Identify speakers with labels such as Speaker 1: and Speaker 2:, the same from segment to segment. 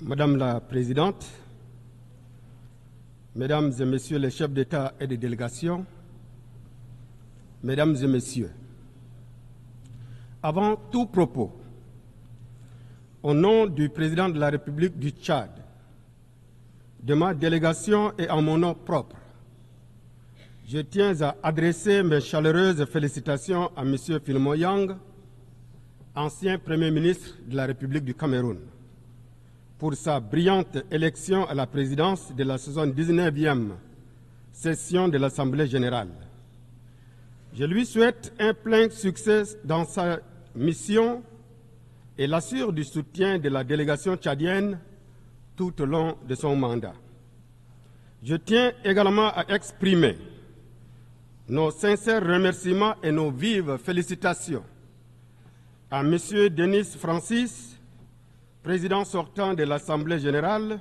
Speaker 1: Madame la Présidente, Mesdames et Messieurs les chefs d'État et de délégation, Mesdames et Messieurs, avant tout propos, au nom du Président de la République du Tchad, de ma délégation et en mon nom propre, je tiens à adresser mes chaleureuses félicitations à M. Filmo Yang, ancien Premier ministre de la République du Cameroun, pour sa brillante élection à la présidence de la 79e session de l'Assemblée générale. Je lui souhaite un plein succès dans sa mission et l'assure du soutien de la délégation tchadienne tout au long de son mandat. Je tiens également à exprimer nos sincères remerciements et nos vives félicitations à M. Denis Francis, président sortant de l'Assemblée générale,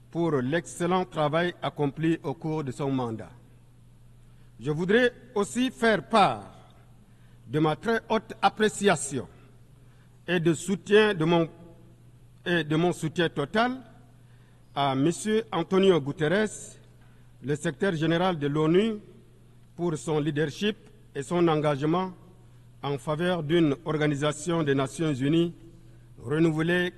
Speaker 1: pour l'excellent travail accompli au cours de son mandat. Je voudrais aussi faire part de ma très haute appréciation et de mon soutien total à M. Antonio Guterres, le secrétaire général de l'ONU, pour son leadership et son engagement en faveur d'une organisation des Nations unies renouvelée,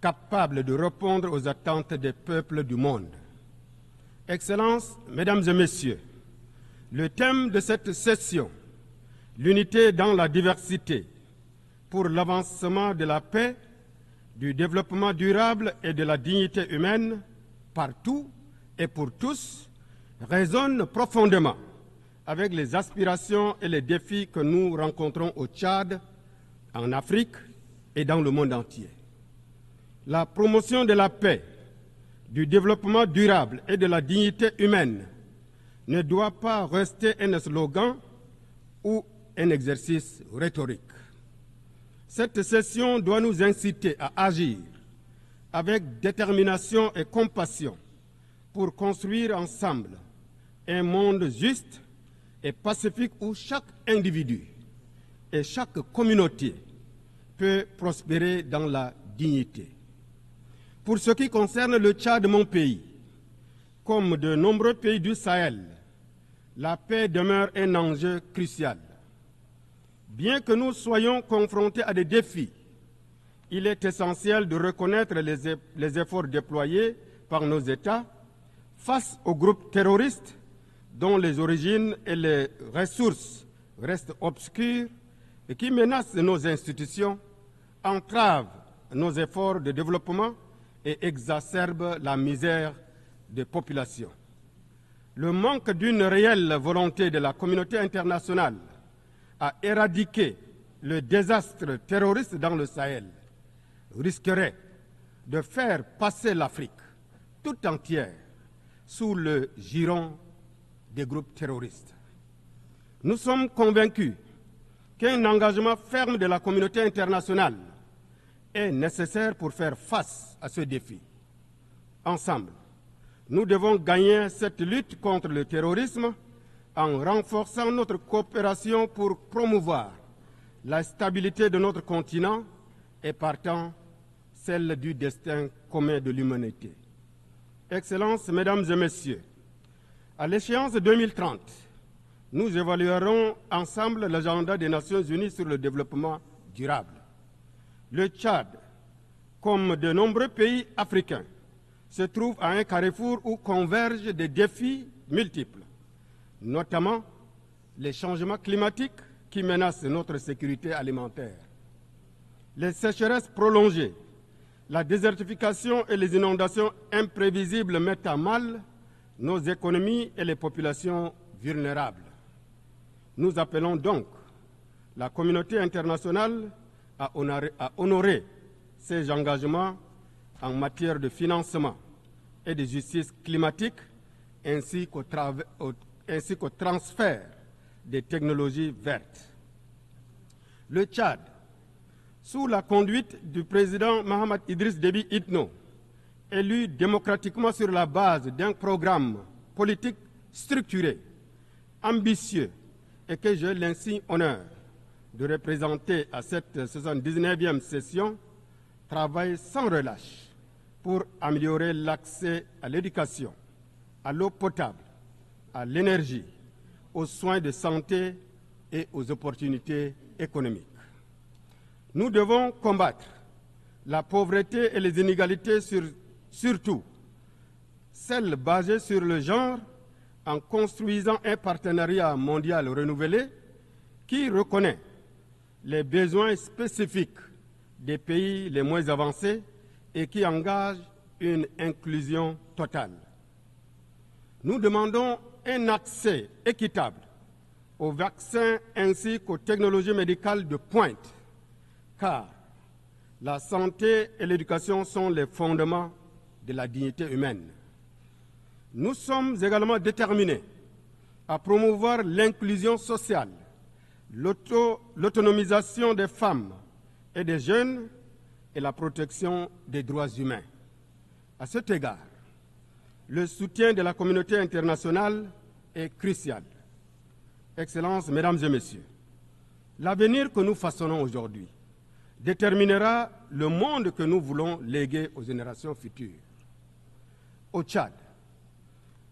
Speaker 1: capable de répondre aux attentes des peuples du monde. Excellences, Mesdames et Messieurs, le thème de cette session, l'unité dans la diversité, pour l'avancement de la paix, du développement durable et de la dignité humaine, partout et pour tous, résonne profondément avec les aspirations et les défis que nous rencontrons au Tchad, en Afrique et dans le monde entier. La promotion de la paix, du développement durable et de la dignité humaine ne doit pas rester un slogan ou un exercice rhétorique. Cette session doit nous inciter à agir avec détermination et compassion pour construire ensemble un monde juste et pacifique où chaque individu et chaque communauté peut prospérer dans la dignité. Pour ce qui concerne le Tchad, mon pays, comme de nombreux pays du Sahel, la paix demeure un enjeu crucial. Bien que nous soyons confrontés à des défis, il est essentiel de reconnaître les efforts déployés par nos États face aux groupes terroristes dont les origines et les ressources restent obscures et qui menacent nos institutions, entravent nos efforts de développement et exacerbent la misère des populations. Le manque d'une réelle volonté de la communauté internationale à éradiquer le désastre terroriste dans le Sahel risquerait de faire passer l'Afrique tout entière sous le giron des groupes terroristes. Nous sommes convaincus qu'un engagement ferme de la communauté internationale est nécessaire pour faire face à ce défi. Ensemble, nous devons gagner cette lutte contre le terrorisme en renforçant notre coopération pour promouvoir la stabilité de notre continent et partant celle du destin commun de l'humanité. Excellences, Mesdames et Messieurs, à l'échéance de 2030, nous évaluerons ensemble l'agenda des Nations unies sur le développement durable. Le Tchad, comme de nombreux pays africains, se trouve à un carrefour où convergent des défis multiples, notamment les changements climatiques qui menacent notre sécurité alimentaire, les sécheresses prolongées, la désertification et les inondations imprévisibles mettent à mal nos économies et les populations vulnérables. Nous appelons donc la communauté internationale à honorer ses engagements en matière de financement et de justice climatique, ainsi qu'au transfert des technologies vertes. Le Tchad, sous la conduite du président Mahamat Idriss Déby Itno, élu démocratiquement sur la base d'un programme politique structuré, ambitieux et que j'ai l'insigne honneur de représenter à cette 79e session, travaille sans relâche pour améliorer l'accès à l'éducation, à l'eau potable, à l'énergie, aux soins de santé et aux opportunités économiques. Nous devons combattre la pauvreté et les inégalités, surtout celles basées sur le genre, en construisant un partenariat mondial renouvelé qui reconnaît les besoins spécifiques des pays les moins avancés et qui engage une inclusion totale. Nous demandons un accès équitable aux vaccins ainsi qu'aux technologies médicales de pointe, car la santé et l'éducation sont les fondements de la dignité humaine. Nous sommes également déterminés à promouvoir l'inclusion sociale, l'autonomisation des femmes et des jeunes et la protection des droits humains. À cet égard, le soutien de la communauté internationale est crucial. Excellences, Mesdames et Messieurs, l'avenir que nous façonnons aujourd'hui déterminera le monde que nous voulons léguer aux générations futures. Au Tchad,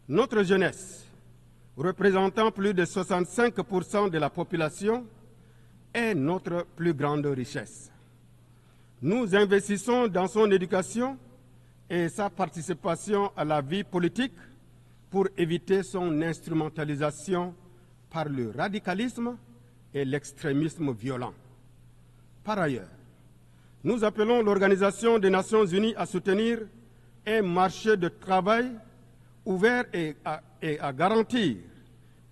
Speaker 1: notre jeunesse, représentant plus de 65% de la population, est notre plus grande richesse. Nous investissons dans son éducation et sa participation à la vie politique pour éviter son instrumentalisation par le radicalisme et l'extrémisme violent. Par ailleurs, nous appelons l'Organisation des Nations Unies à soutenir un marché de travail ouvert et à garantir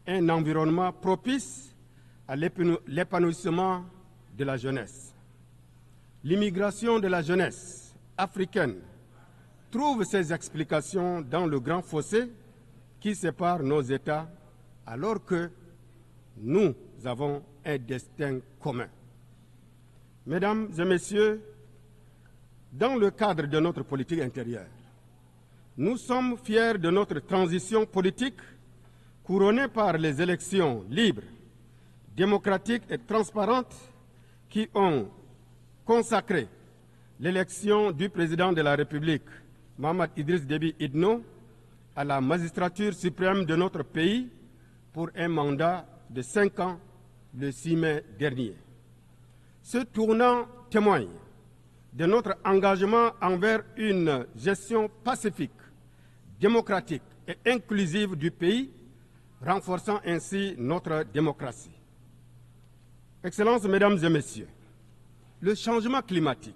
Speaker 1: un environnement propice à l'épanouissement de la jeunesse. L'immigration de la jeunesse africaine trouve ses explications dans le grand fossé qui sépare nos États, alors que nous avons un destin commun. Mesdames et Messieurs, dans le cadre de notre politique intérieure, nous sommes fiers de notre transition politique couronnée par les élections libres, démocratiques et transparentes qui ont consacré l'élection du président de la République, Mohamed Idriss Déby Itno, à la magistrature suprême de notre pays pour un mandat de 5 ans le 6 mai dernier. Ce tournant témoigne de notre engagement envers une gestion pacifique, démocratique et inclusive du pays, renforçant ainsi notre démocratie. Excellences, Mesdames et Messieurs, le changement climatique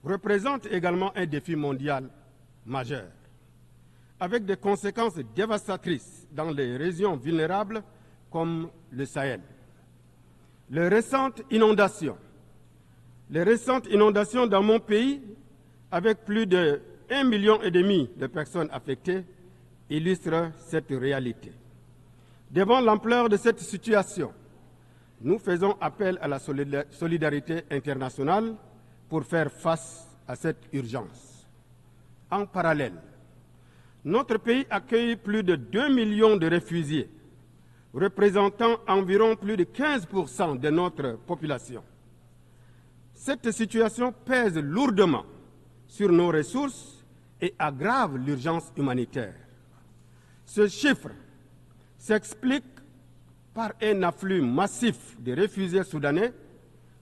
Speaker 1: représente également un défi mondial majeur, avec des conséquences dévastatrices dans les régions vulnérables comme le Sahel. Les récentes inondations dans mon pays, avec plus de 1,5 million de personnes affectées, illustrent cette réalité. Devant l'ampleur de cette situation, nous faisons appel à la solidarité internationale pour faire face à cette urgence. En parallèle, notre pays accueille plus de 2 millions de réfugiés, représentant environ plus de 15% de notre population. Cette situation pèse lourdement sur nos ressources et aggrave l'urgence humanitaire. Ce chiffre s'explique par un afflux massif de réfugiés soudanais,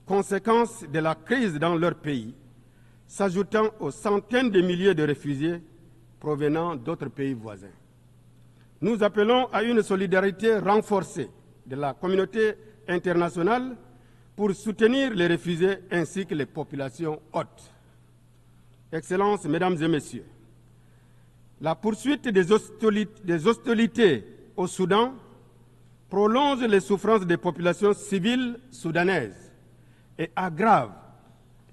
Speaker 1: conséquence de la crise dans leur pays, s'ajoutant aux centaines de milliers de réfugiés provenant d'autres pays voisins. Nous appelons à une solidarité renforcée de la communauté internationale pour soutenir les réfugiés ainsi que les populations hôtes. Excellences, Mesdames et Messieurs, la poursuite des hostilités au Soudan prolonge les souffrances des populations civiles soudanaises et aggrave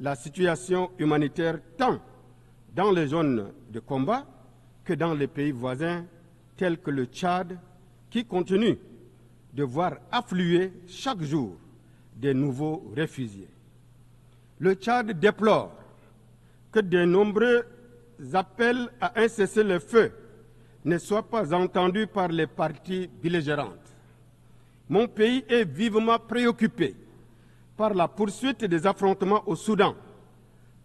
Speaker 1: la situation humanitaire tant dans les zones de combat que dans les pays voisins tels que le Tchad, qui continue de voir affluer chaque jour de nouveaux réfugiés. Le Tchad déplore que de nombreux appels à un cessez-le-feu ne soient pas entendus par les parties belligérantes. Mon pays est vivement préoccupé par la poursuite des affrontements au Soudan,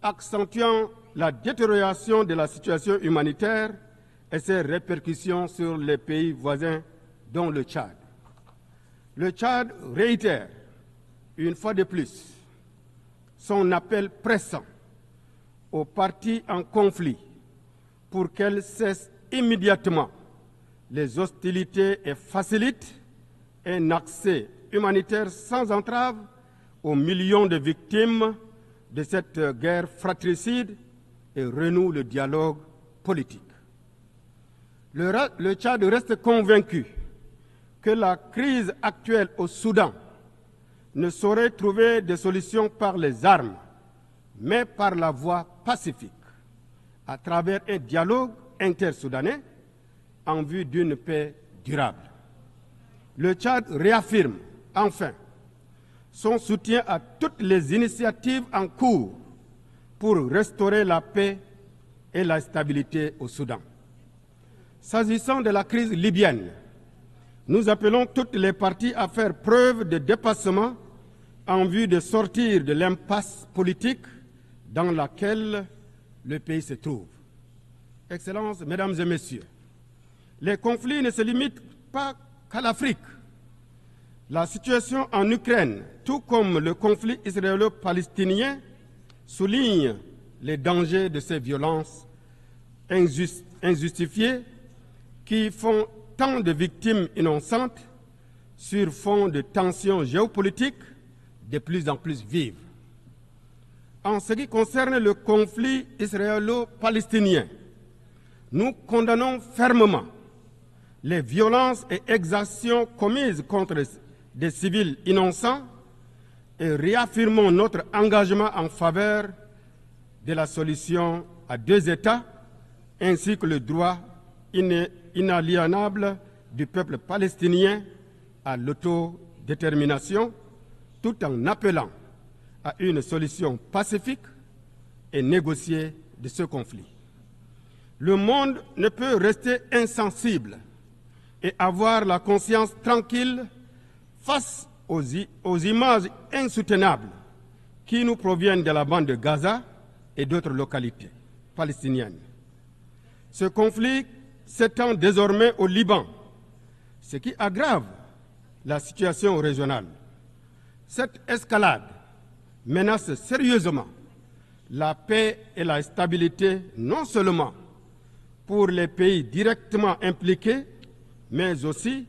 Speaker 1: accentuant la détérioration de la situation humanitaire et ses répercussions sur les pays voisins, dont le Tchad. Le Tchad réitère, une fois de plus, son appel pressant aux parties en conflit pour qu'elles cessent immédiatement les hostilités et facilitent un accès humanitaire sans entrave aux millions de victimes de cette guerre fratricide et renoue le dialogue politique. Le Tchad reste convaincu que la crise actuelle au Soudan ne saurait trouver de solution par les armes, mais par la voie pacifique, à travers un dialogue intersoudanais en vue d'une paix durable. Le Tchad réaffirme, enfin, son soutien à toutes les initiatives en cours pour restaurer la paix et la stabilité au Soudan. S'agissant de la crise libyenne, nous appelons toutes les parties à faire preuve de dépassement en vue de sortir de l'impasse politique dans laquelle le pays se trouve. Excellences, Mesdames et Messieurs, les conflits ne se limitent pas qu'à l'Afrique. La situation en Ukraine, tout comme le conflit israélo-palestinien, souligne les dangers de ces violences injustifiées qui font tant de victimes innocentes sur fond de tensions géopolitiques de plus en plus vives. En ce qui concerne le conflit israélo-palestinien, nous condamnons fermement les violences et exactions commises contre des civils innocents et réaffirmons notre engagement en faveur de la solution à deux États ainsi que le droit inaliénable du peuple palestinien à l'autodétermination, tout en appelant à une solution pacifique et négociée de ce conflit. Le monde ne peut rester insensible et avoir la conscience tranquille face aux images insoutenables qui nous proviennent de la bande de Gaza et d'autres localités palestiniennes. Ce conflit s'étend désormais au Liban, ce qui aggrave la situation régionale. Cette escalade menace sérieusement la paix et la stabilité non seulement pour les pays directement impliqués, mais aussi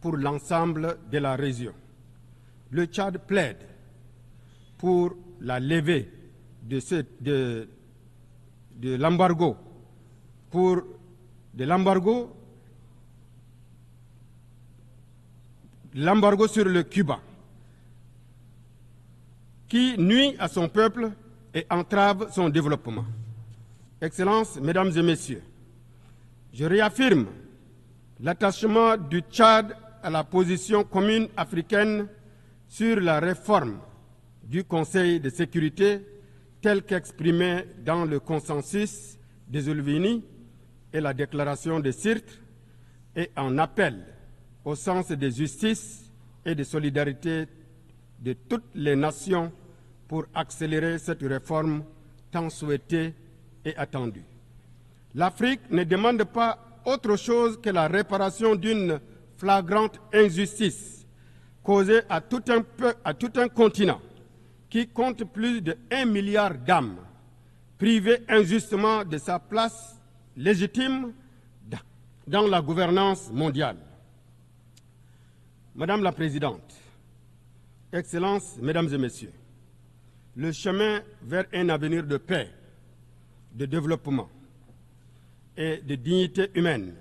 Speaker 1: pour l'ensemble de la région. Le Tchad plaide pour la levée de l'embargo sur le Cuba, qui nuit à son peuple et entrave son développement. Excellences, Mesdames et Messieurs, je réaffirme l'attachement du Tchad à la position commune africaine sur la réforme du Conseil de sécurité telle qu'exprimée dans le consensus des Ulvini et la déclaration de Sirte et en appel au sens de justice et de solidarité de toutes les nations pour accélérer cette réforme tant souhaitée et attendue. L'Afrique ne demande pas autre chose que la réparation d'une flagrante injustice causée à tout un continent qui compte plus de 1 milliard d'âmes, privées injustement de sa place légitime dans la gouvernance mondiale. Madame la Présidente, Excellences, Mesdames et Messieurs, le chemin vers un avenir de paix, de développement et de dignité humaine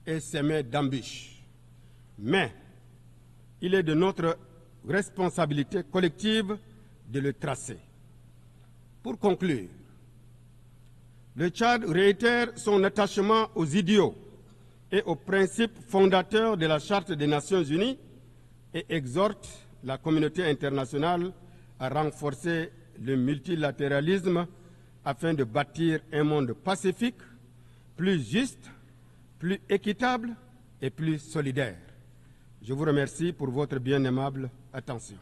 Speaker 1: est semé d'embûches. Mais il est de notre responsabilité collective de le tracer. Pour conclure, le Tchad réitère son attachement aux idéaux et aux principes fondateurs de la Charte des Nations Unies et exhorte la communauté internationale à renforcer le multilatéralisme afin de bâtir un monde pacifique, plus juste, plus équitable et plus solidaire. Je vous remercie pour votre bien aimable attention.